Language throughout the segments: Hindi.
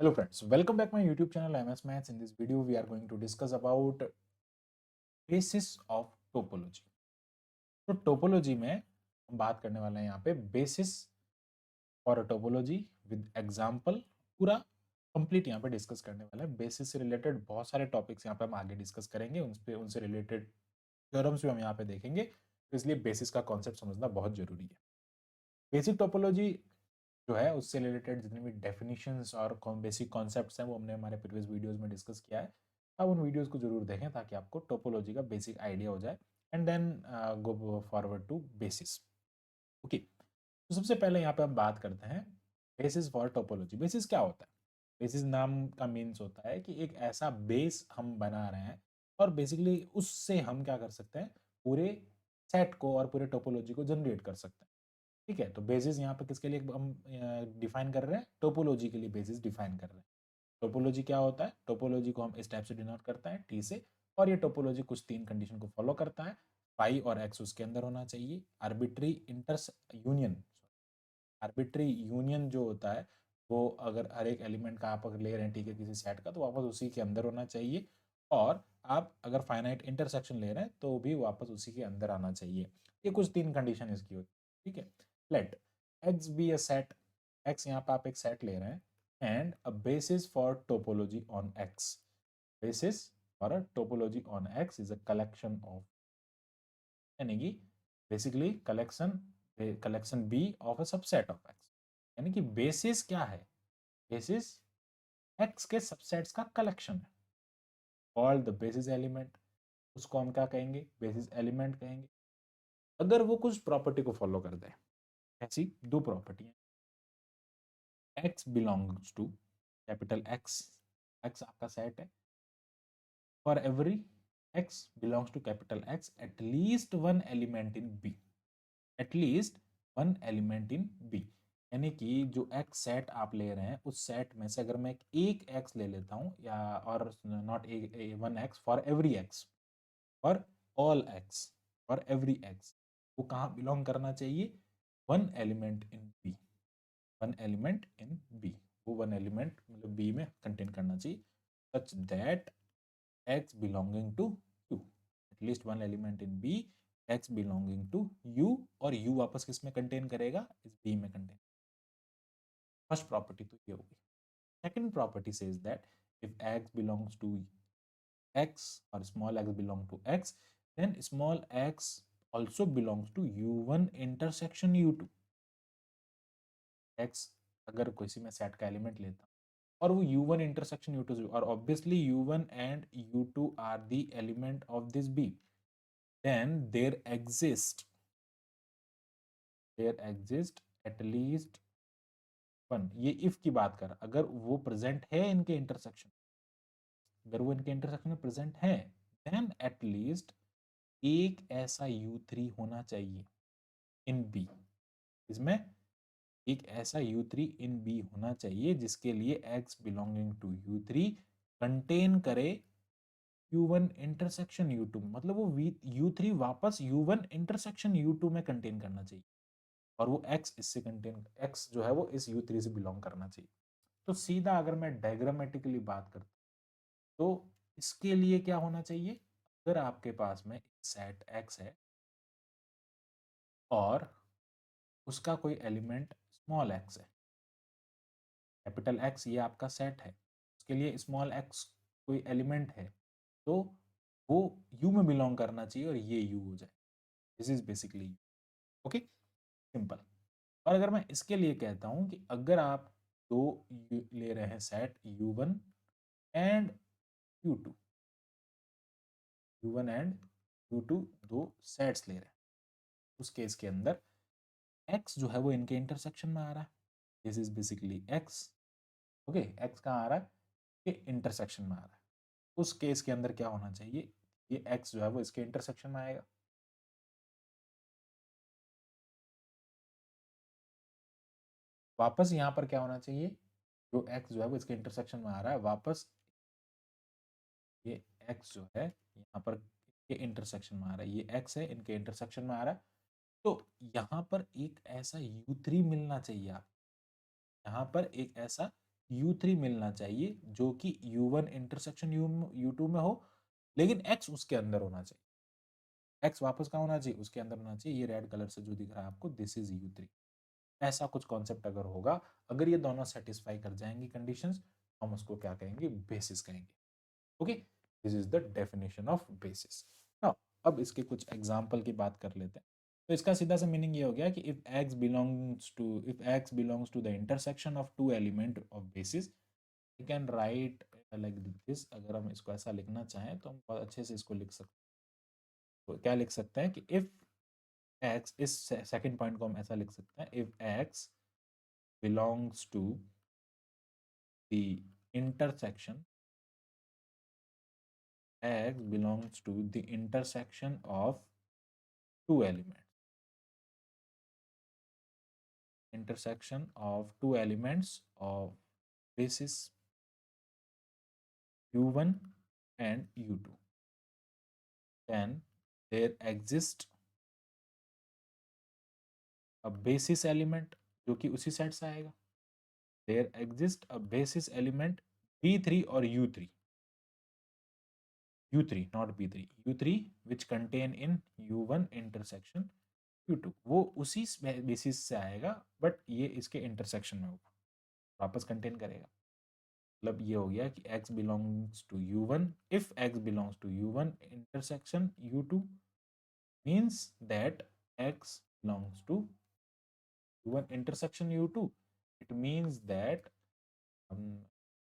Hello friends, welcome back my YouTube channel MS Maths. In this video, we are going to discuss about basis of topology. तो टोपोलॉजी में हम बात करने वाले हैं यहाँ पे basis for a topology with example पूरा कंप्लीट यहाँ पे डिस्कस करने वाले हैं। बेसिस से रिलेटेड बहुत सारे टॉपिक्स यहाँ पे हम आगे डिस्कस करेंगे, उनसे रिलेटेड थ्योरम्स भी हम यहाँ पे देखेंगे, तो इसलिए बेसिस का कॉन्सेप्ट समझना बहुत जरूरी है। बेसिक टोपोलॉजी जो है उससे रिलेटेड जितने भी डेफिनेशंस और बेसिक कॉन्सेप्ट्स हैं वो हमने हमारे प्रीवियस वीडियोस में डिस्कस किया है। आप उन वीडियोस को जरूर देखें ताकि आपको टोपोलॉजी का बेसिक आइडिया हो जाए and then go forward to basis. Okay, तो सबसे पहले यहाँ पे हम बात करते हैं बेसिस फॉर टोपोलॉजी। बेसिस क्या होता है? बेसिस नाम का मीन्स होता है कि एक ऐसा बेस हम बना रहे हैं और बेसिकली उससे हम क्या कर सकते हैं, पूरे सेट को और पूरे टोपोलॉजी को जनरेट कर सकते हैं। ठीक है, तो बेसिस यहाँ पे किसके लिए हम डिफाइन कर रहे हैं? टोपोलॉजी के लिए बेसिस डिफाइन कर रहे हैं। टोपोलॉजी क्या होता है? टोपोलॉजी को हम इस टाइप से डिनोट करते हैं टी से, और ये टोपोलॉजी कुछ तीन कंडीशन को फॉलो करता है। फाई और एक्स उसके अंदर होना चाहिए। आर्बिट्री इंटर्स यूनियन, आर्बिट्री यूनियन जो होता है वो अगर हर एक एलिमेंट का आप अगर ले रहे हैं ठीक है किसी सेट का, तो वापस उसी के अंदर होना चाहिए। और आप अगर फाइनाइट इंटरसेक्शन ले रहे हैं तो भी वापस उसी के अंदर आना चाहिए। ये कुछ तीन कंडीशन इसकी होती है। ठीक है, let X be a set, X यहाँ पे आप एक सेट ले रहे हैं, and a basis for topology on X, basis for a topology on X is a collection of, यानी कि basically collection B of a subset of X. यानी कि बेसिस क्या है? बेसिस एक्स के सबसेट्स का कलेक्शन है। ऑल द बेसिस एलिमेंट, उसको हम क्या कहेंगे? बेसिस एलिमेंट कहेंगे। अगर वो कुछ प्रॉपर्टी को फॉलो कर दे, ऐसी दो प्रॉपर्टी है। X belongs to capital X, X आपका सेट है। For every X belongs to capital X at least one element in B, at least one element in B. यानी कि जो एक्स सेट आप ले रहे हैं उस सेट में से अगर मैं एक एक्स ले लेता हूँ, या और not one X, for every X, for all X, for every X, वो कहाँ बिलोंग करना चाहिए? One element in B, one element in B, वो वन एलिमेंट मतलब बी में कंटेन करना चाहिए, such that x belonging to u, at least one element in b, x belonging to u, और u वापस किस में कंटेन करेगा? इस b में कंटेन। फर्स्ट प्रॉपर्टी तो ये होगी। Second property says that if x belongs to x or small x belong to x, then small x also belongs to u1 intersection u2। x अगर किसी में सेट का एलिमेंट लेता हूं और वो u1 intersection u2 से, और obviously u1 and u2 are the element of this b, then there exist at least one. ये इफ की बात कर, अगर वो प्रेजेंट है इनके इंटरसेक्शन, अगर वो इनके इंटरसेक्शन में प्रेजेंट है, देन एट लीस्ट एक ऐसा u3 होना चाहिए इन बी, इसमें एक ऐसा u3 इन बी होना चाहिए जिसके लिए x belonging to u3 contain करे u1 इंटरसेक्शन u2, मतलब वो u3 वापस u1 इंटरसेक्शन u2 में कंटेन करना चाहिए, और वो x इससे कंटेन, x जो है वो इस u3 से बिलोंग करना चाहिए। तो सीधा अगर मैं डायग्रामेटिकली बात करता तो इसके लिए क्या होना चाहिए? अगर आपके पास में सेट x है और उसका कोई एलिमेंट स्मॉल x है, कैपिटल X ये आपका सेट है, उसके लिए स्मॉल x कोई एलिमेंट है, तो वो u में बिलोंग करना चाहिए और ये u हो जाए। This is basically u। Okay, simple. और अगर मैं इसके लिए कहता हूं कि अगर आप दो ले रहे हैं set u1 and u2, u1 and u2 दो सेट्स ले रहे हैं, उस केस के अंदर x जो है वो इनके इंटरसेक्शन में आ रहा है। This is basically x। Okay, x कहाँ आ रहा है? ये इंटरसेक्शन में आ रहा है। उस केस के अंदर क्या होना चाहिए? ये x जो है वो इसके इंटरसेक्शन में आएगा। वापस यहाँ पर क्या होना चाहिए? जो x जो है वो इसके इंटरसेक्शन में आ रहा है, वापस ये x जो है यहाँ पर ये इंटरसेक्शन में आ रहा है, ये x है इनके इंटरसेक्शन में आ रहा है, तो यहाँ पर एक ऐसा u3 मिलना चाहिए आप, यहाँ पर एक ऐसा U3 मिलना चाहिए जो कि U1 इंटरसेक्शन U2 में हो, लेकिन X उसके अंदर होना चाहिए। X वापस कहाँ होना चाहिए? उसके अंदर होना चाहिए। ये रेड कलर से जो दिख रहा है आपको, दिस इज U3। ऐसा कुछ कॉन्सेप्ट अगर होगा, अगर ये दोनों सेटिस्फाई कर जाएंगी कंडीशंस, हम उसको क्या कहेंगे? बेसिस कहेंगे। Okay, this is the definition of basis. Now अब इसके कुछ एग्जांपल की बात कर लेते हैं। तो इसका सीधा सा मीनिंग ये हो गया कि if x belongs to the intersection of two element of basis, we can write like this. अगर हम इसको ऐसा लिखना चाहें तो हम बहुत अच्छे से इसको लिख सकते हैं। तो क्या लिख सकते हैं कि इफ x, इस सेकंड पॉइंट को हम ऐसा लिख सकते हैं, if x belongs to the intersection, x belongs to the intersection of two elements, of basis u1 and u2, then there exists a basis element जो कि उसी सेट से आएगा। there exists a basis element b3 और u3 not b3, u3 which contain in u1 intersection u2, वो उसी बेसिस से आएगा, बट ये इसके इंटरसेक्शन में होगा, वापस कंटेन करेगा। मतलब ये हो गया कि x belongs to u1, if x belongs to u1 intersection u2 means that x belongs to u1 intersection u2, it means that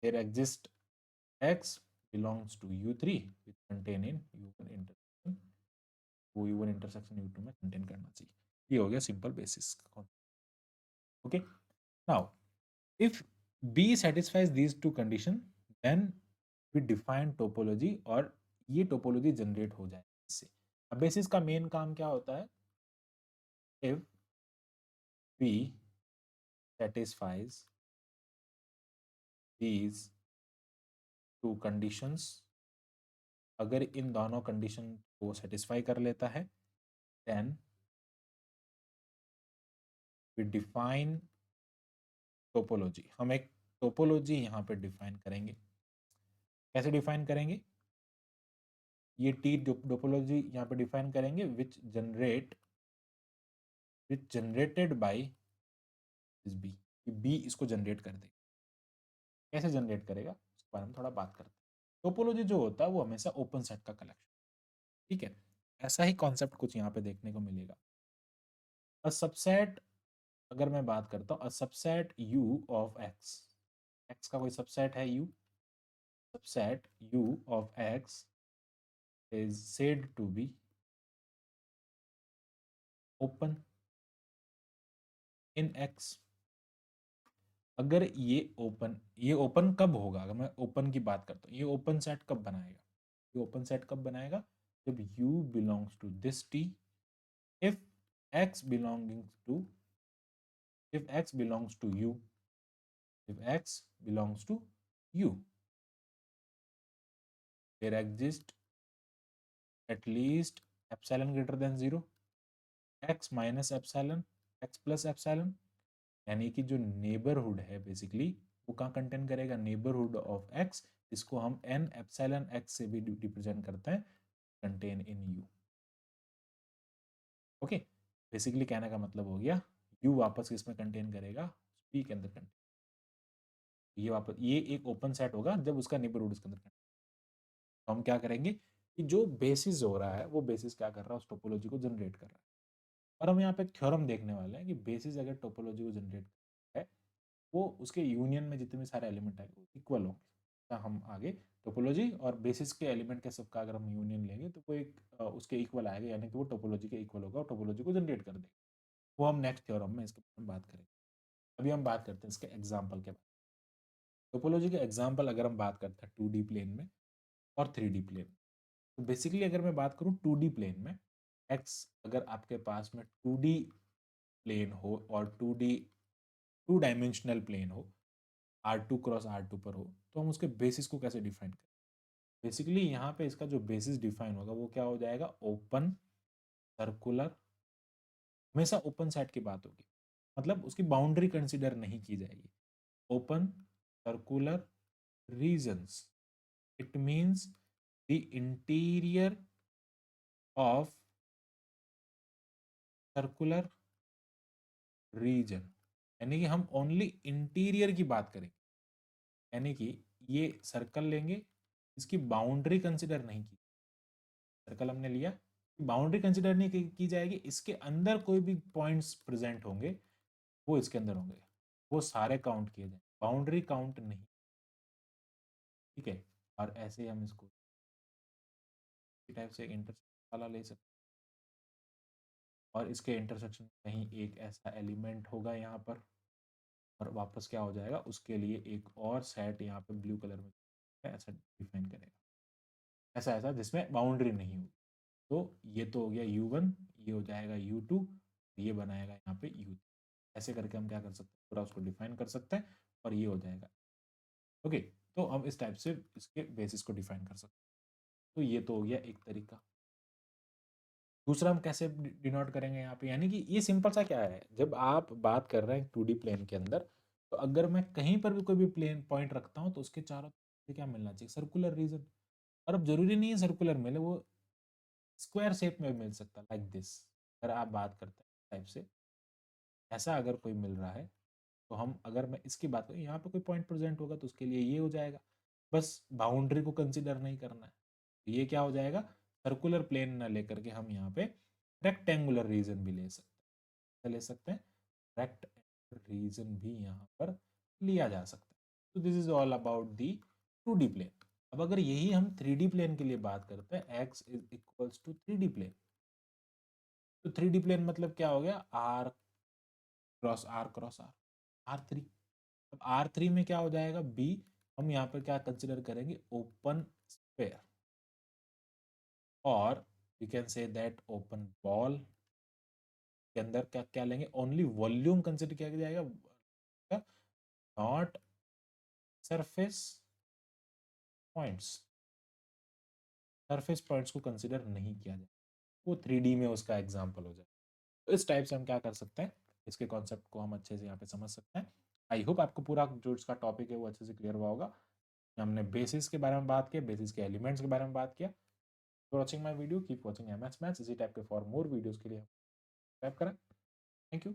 there exists x belongs to u3 which contain in u1 intersection, वो u1 intersection u2 में कंटेन करना चाहिए। ये हो गया सिंपल बेसिस का। Okay, now if B satisfies these two condition, then we define topology और ये टोपोलॉजी जनरेट हो जाए इससे। अब बेसिस का मेन काम क्या होता है? if B satisfies these two conditions, अगर इन दोनों कंडीशन को सेटिस्फाई कर लेता है, then we define टोपोलॉजी। हम एक टोपोलॉजी यहाँ पे डिफाइन करेंगे। कैसे डिफाइन करेंगे? ये टी टोपोलॉजी यहाँ पे डिफाइन करेंगे विच जनरेटेड बाय इस बी। बी इसको जनरेट कर देगा। कैसे जनरेट करेगा उसके बारे में थोड़ा बात करते हैं। टोपोलॉजी जो होता है वो हमेशा ओपन सेट का कलेक्शन, ठीक है। ऐसा ही कॉन्सेप्ट कुछ यहाँ पे देखने को मिलेगा। अ सबसेट, अगर मैं बात करता हूँ, a subset U of X, X का कोई सबसेट है U, subset U of X is said to be open in X. अगर ये ओपन कब होगा? अगर मैं ओपन की बात करता हूँ, ये ओपन सेट कब बनाएगा? ये ओपन सेट कब बनाएगा? जब u belongs to this t, if x belonging to if x belongs to u, if x belongs to u, there exists at least epsilon greater than 0, x minus epsilon, x plus epsilon, यानी कि जो नेबरहुड है बेसिकली वो कहाँ कंटेन करेगा? नेबरहुड ऑफ x, इसको हम n एप्सिलॉन x से भी रिप्रेजेंट करते हैं, contain in u। Okay, basically कहने का मतलब हो गया u वापस इसमें कंटेन करेगा, p के अंदर कंटेन, ये वापस ये एक ओपन सेट होगा जब उसका नेबरहुड इसके अंदर। तो हम क्या करेंगे कि जो बेसिस हो रहा है वो बेसिस क्या कर रहा है? उस टोपोलॉजी को जनरेट कर रहा है। और हम यहाँ पे एक थ्योरम देखने वाले हैं कि बेसिस अगर टोपोलॉजी को जनरेट है, वो उसके यूनियन में जितने भी सारे एलिमेंट आएंगे वो इक्वल होंगे। तो हम आगे टोपोलॉजी और बेसिस के एलिमेंट के सबका अगर हम यूनियन लेंगे तो वो एक उसके इक्वल आएगा, यानी कि वो टोपोलॉजी के इक्वल होगा और टोपोलॉजी को जनरेट कर देगा। वो हम नेक्स्ट थ्योरम में इसके बारे में बात करेंगे। अभी हम बात करते हैं इसके एग्जाम्पल के बारे में। टोपोलॉजी के एग्जाम्पल अगर हम बात करते हैं 2D प्लेन में और 3D प्लेन में, तो बेसिकली अगर मैं बात करूँ 2D प्लेन में, एक्स अगर आपके पास में 2D प्लेन हो और 2 डायमेंशनल प्लेन हो, R2 क्रॉस R2 पर हो, तो हम उसके बेसिस को कैसे डिफाइन करें? बेसिकली यहाँ पे इसका जो बेसिस डिफाइन होगा वो क्या हो जाएगा? ओपन सर्कुलर, हमेशा ओपन सेट की बात होगी, मतलब उसकी बाउंड्री कंसिडर नहीं की जाएगी। Open circular regions. It means the interior of circular region, यानी कि हम ओनली इंटीरियर की बात करेंगे, यानी कि ये सर्कल लेंगे, इसकी बाउंड्री कंसिडर नहीं की, सर्कल हमने लिया, बाउंड्री कंसिडर नहीं की जाएगी, इसके अंदर कोई भी पॉइंट्स प्रेजेंट होंगे वो इसके अंदर होंगे, वो सारे काउंट किए जाए, बाउंड्री काउंट नहीं, ठीक है। और ऐसे ही हम इसको टाइप से इंटरसेक्शन वाला ले सकते, और इसके इंटरसेक्शन कहीं एक ऐसा एलिमेंट होगा यहाँ पर, और वापस क्या हो जाएगा, उसके लिए एक और सेट यहाँ पे ब्लू कलर में ऐसा डिफाइन करेगा, ऐसा ऐसा जिसमें बाउंड्री नहीं होगी। तो ये तो हो गया U1, ये हो जाएगा U2, ये बनाएगा यहाँ पे U3, ऐसे करके हम क्या कर सकते हैं, पूरा उसको डिफाइन कर सकते हैं, और ये हो जाएगा। ओके, तो हम इस टाइप से इसके बेसिस को डिफाइन कर सकते हैं। तो ये तो हो गया एक तरीका। दूसरा हम कैसे डिनोट करेंगे यहाँ पे, यानी कि ये सिंपल सा क्या है, जब आप बात कर रहे हैं 2D प्लेन के अंदर, तो अगर मैं कहीं पर भी कोई भी प्लेन पॉइंट रखता हूँ तो उसके चारों तरफ क्या मिलना चाहिए, सर्कुलर रीजन। और अब जरूरी नहीं है सर्कुलर मिले, वो स्क्वायर शेप में मिल सकता है, लाइक दिस। अगर आप बात करते हैं टाइप से, ऐसा अगर कोई मिल रहा है, तो हम अगर मैं इसकी बात करूँ, यहाँ पे कोई पॉइंट प्रेजेंट होगा तो उसके लिए ये हो जाएगा, बस बाउंड्री को कंसिडर नहीं करना है, ये क्या हो जाएगा, सर्कुलर प्लेन ना लेकर के हम यहाँ पे रेक्टेंगुलर रीजन भी ले सकते हैं, रेक्टेंगुलर रीजन भी यहाँ पर लिया जा सकता है। तो this is all about the 2D plane. अब अगर यही हम 3D प्लेन के लिए बात करते हैं, x is equals to 3D plane, तो 3D प्लेन मतलब क्या हो गया, R cross R cross R, R3। अब R3 में क्या हो जाएगा, B, हम यहाँ पर क्या कंसिडर करेंगे, ओपन स्फेयर, और you can say that open ball के अंदर क्या क्या लेंगे, ओनली वॉल्यूम कंसिडर किया जाएगा, not surface points, surface points को कंसिडर नहीं किया जाए, वो 3D में उसका एग्जाम्पल हो जाए। तो इस टाइप से हम क्या कर सकते हैं, इसके कॉन्सेप्ट को हम अच्छे से यहाँ पे समझ सकते हैं। आई होप आपको पूरा जो इसका टॉपिक है वो अच्छे से क्लियर हुआ होगा। हमने बेसिस के बारे में बात किया, बेसिस के एलिमेंट्स के बारे में बात किया। Watching my video, keep watching MS maths, इसी टाइप के फॉर मोर वीडियोस के लिए सब्सक्राइब करें। Thank you.